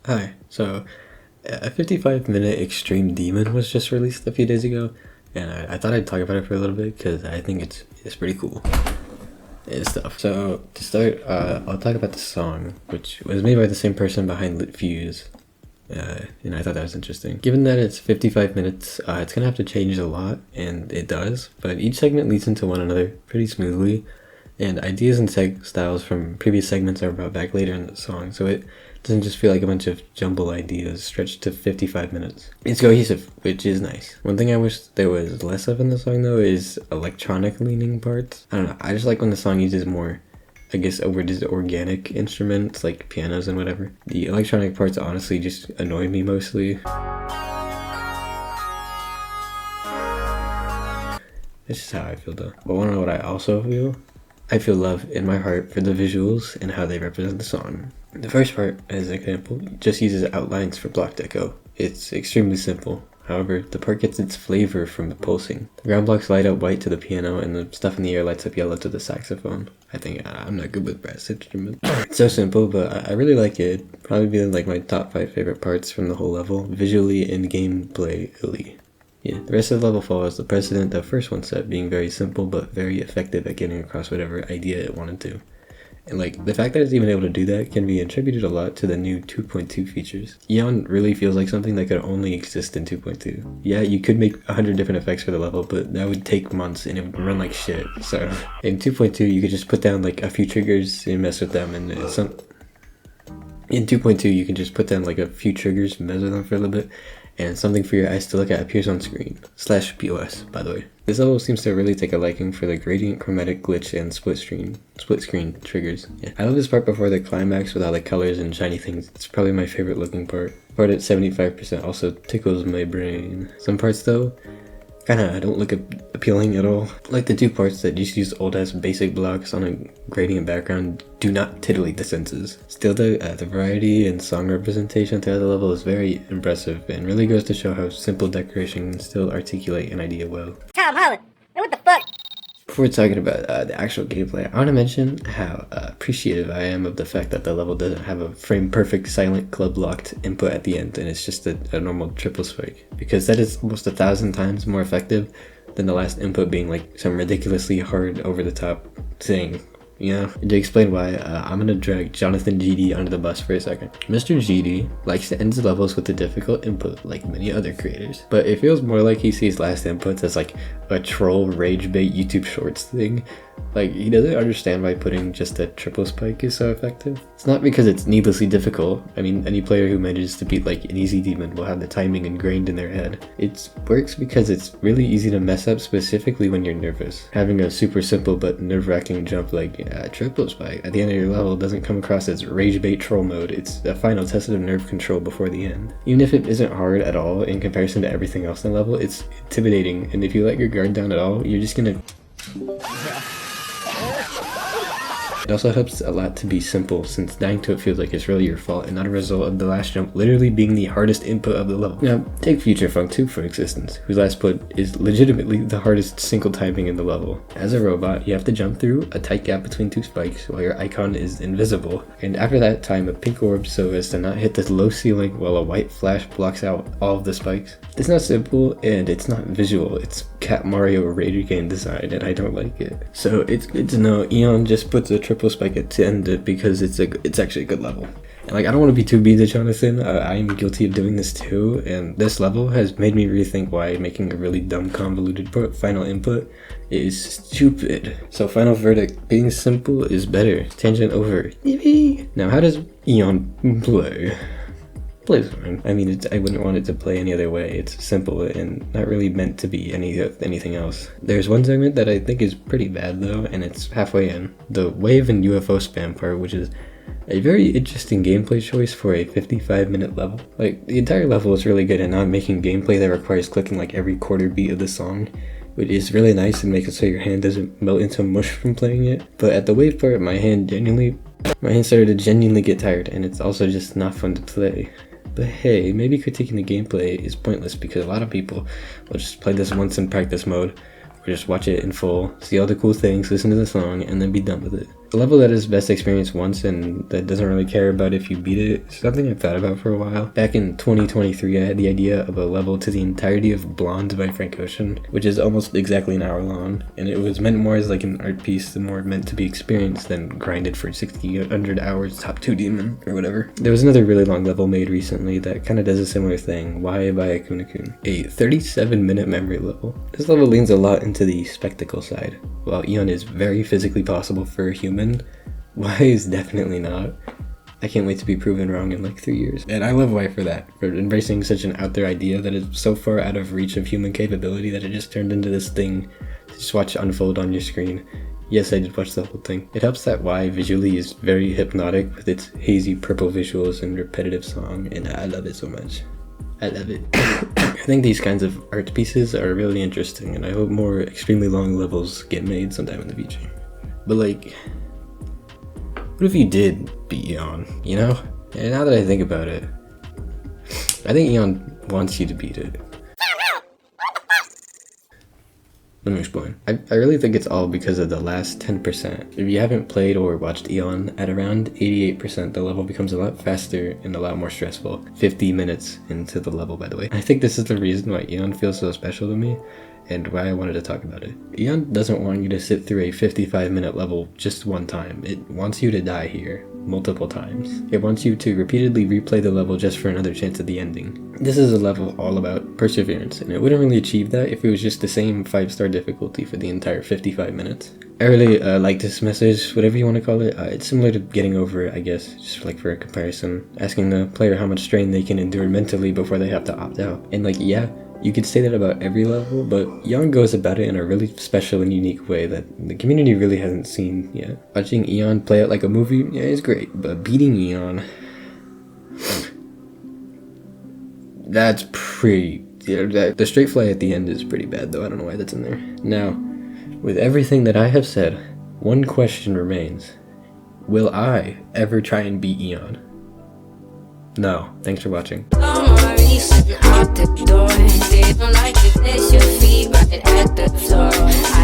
Hi, so a 55-minute Extreme Demon was just released a few days ago, and I thought I'd talk about it for a little bit because I think it's pretty cool and stuff. So to start, I'll talk about the song, which was made by the same person behind Lit Fuse. And I thought that was interesting. Given that it's 55 minutes, it's gonna have to change a lot, and it does, but each segment leads into one another pretty smoothly, and ideas and styles from previous segments are brought back later in the song, so it doesn't just feel like a bunch of jumble ideas stretched to 55 minutes. It's cohesive, which is nice. One thing I wish there was less of in the song though is electronic leaning parts. I don't know, I just like when the song uses more, I guess a word is organic instruments like pianos and whatever. The electronic parts honestly just annoy me mostly. That's just how I feel though. But wanna know what I also feel? I feel love in my heart for the visuals and how they represent the song. The first part, as an example, just uses outlines for block deco. It's extremely simple. However, the part gets its flavor from the pulsing. The ground blocks light up white to the piano, and the stuff in the air lights up yellow to the saxophone. I think I'm not good with brass instruments. It's so simple, but I really like it. It'd probably be like my top 5 favorite parts from the whole level, visually and gameplay-ily. Yeah, the rest of the level follows the precedent of first one set, being very simple but very effective at getting across whatever idea it wanted to. And like, the fact that it's even able to do that can be attributed a lot to the new 2.2 features. Eon really feels like something that could only exist in 2.2. Yeah, you could make 100 different effects for the level, but that would take months and it would run like shit. So in 2.2 you could just put down like a few triggers and mess with them, and in 2.2 you can just put down like a few triggers, mess with them for a little bit, and something for your eyes to look at appears on screen. /POS, by the way. This level seems to really take a liking for the gradient, chromatic, glitch, and split screen triggers. Yeah. I love this part before the climax with all the colors and shiny things. It's probably my favorite looking part. Part at 75% also tickles my brain. Some parts though, kinda don't look appealing at all. Like the two parts that just use old ass basic blocks on a gradient background do not titillate the senses. Still though, the variety and song representation throughout the level is very impressive and really goes to show how simple decoration can still articulate an idea well. Tom Holland, what the fuck? Before talking about the actual gameplay, I want to mention how appreciative I am of the fact that the level doesn't have a frame-perfect silent club locked input at the end, and it's just a normal triple spike, because that is almost 1,000 times more effective than the last input being like some ridiculously hard over-the-top thing. You know, to explain why, I'm gonna drag Jonathan GD under the bus for a second. Mr. GD likes to end his levels with a difficult input like many other creators, but it feels more like he sees last inputs as like a troll rage bait YouTube shorts thing. Like, he doesn't understand why putting just a triple spike is so effective. It's not because it's needlessly difficult. I mean, any player who manages to beat like an easy demon will have the timing ingrained in their head. It works because it's really easy to mess up, specifically when you're nervous. Having a super simple but nerve-wracking jump like triple spike at the end of your level doesn't come across as rage bait troll mode. It's a final test of nerve control before the end. Even if it isn't hard at all in comparison to everything else in the level, it's intimidating, and if you let your guard down at all, you're just gonna... It also helps a lot to be simple, since dying to it feels like it's really your fault and not a result of the last jump literally being the hardest input of the level. Now, take Future Funk 2 for existence, whose last put is legitimately the hardest single timing in the level. As a robot, you have to jump through a tight gap between two spikes while your icon is invisible, and after that time a pink orb so as to not hit the low ceiling while a white flash blocks out all of the spikes. It's not simple and it's not visual, it's Cat Mario rage game design, and I don't like it. So it's good to know Eon just puts a triple spike at the end because it's actually a good level. And like, I don't want to be too mean to Jonathan, I am guilty of doing this too, and this level has made me rethink why making a really dumb convoluted final input is stupid. So final verdict, being simple is better. Tangent over. Yippee! Now how does Eon play? Plays fine. I mean, I wouldn't want it to play any other way. It's simple and not really meant to be anything else. There's one segment that I think is pretty bad though, and it's halfway in. The wave and UFO spam part, which is a very interesting gameplay choice for a 55-minute level. Like, the entire level is really good at not making gameplay that requires clicking like every quarter beat of the song, which is really nice and makes it so your hand doesn't melt into mush from playing it. But at the wave part, my hand started to genuinely get tired, and it's also just not fun to play. But hey, maybe critiquing the gameplay is pointless because a lot of people will just play this once in practice mode, or just watch it in full, see all the cool things, listen to the song, and then be done with it. A level that is best experienced once and that doesn't really care about if you beat it is something I've thought about for a while. Back in 2023, I had the idea of a level to the entirety of Blonde by Frank Ocean, which is almost exactly an hour long, and it was meant more as like an art piece, the more meant to be experienced than grinded for 100 hours top 2 demon or whatever. There was another really long level made recently that kind of does a similar thing, Why by Akuna-kun, a 37-minute memory level. This level leans a lot into the spectacle side. While Eon is very physically possible for a human, Y is definitely not. I can't wait to be proven wrong in like 3 years. And I love Y for that, for embracing such an out there idea that is so far out of reach of human capability that it just turned into this thing to just watch unfold on your screen. Yes, I did watch the whole thing. It helps that Y visually is very hypnotic with its hazy purple visuals and repetitive song, and I love it so much. I love it. I think these kinds of art pieces are really interesting, and I hope more extremely long levels get made sometime in the future. But like, what if you did beat Eon, you know? And now that I think about it, I think Eon wants you to beat it. Let me explain. I really think it's all because of the last 10%. If you haven't played or watched Eon, at around 88%, the level becomes a lot faster and a lot more stressful. 50 minutes into the level, by the way. I think this is the reason why Eon feels so special to me, and why I wanted to talk about it. Eon doesn't want you to sit through a 55-minute level just one time. It wants you to die here multiple times. It wants you to repeatedly replay the level just for another chance at the ending. This is a level all about perseverance, and it wouldn't really achieve that if it was just the same 5-star difficulty for the entire 55 minutes. I really like this message, whatever you want to call it. It's similar to Getting Over It, I guess, just like for a comparison. Asking the player how much strain they can endure mentally before they have to opt out. And like, yeah, you could say that about every level, but Eon goes about it in a really special and unique way that the community really hasn't seen yet. Watching Eon play out like a movie, yeah, is great, but beating Eon, that's pretty... Yeah, the straight fly at the end is pretty bad though, I don't know why that's in there. Now, with everything that I have said, one question remains. Will I ever try and beat Eon? No. Thanks for watching. Out the door, they don't like to place your feet right at the floor.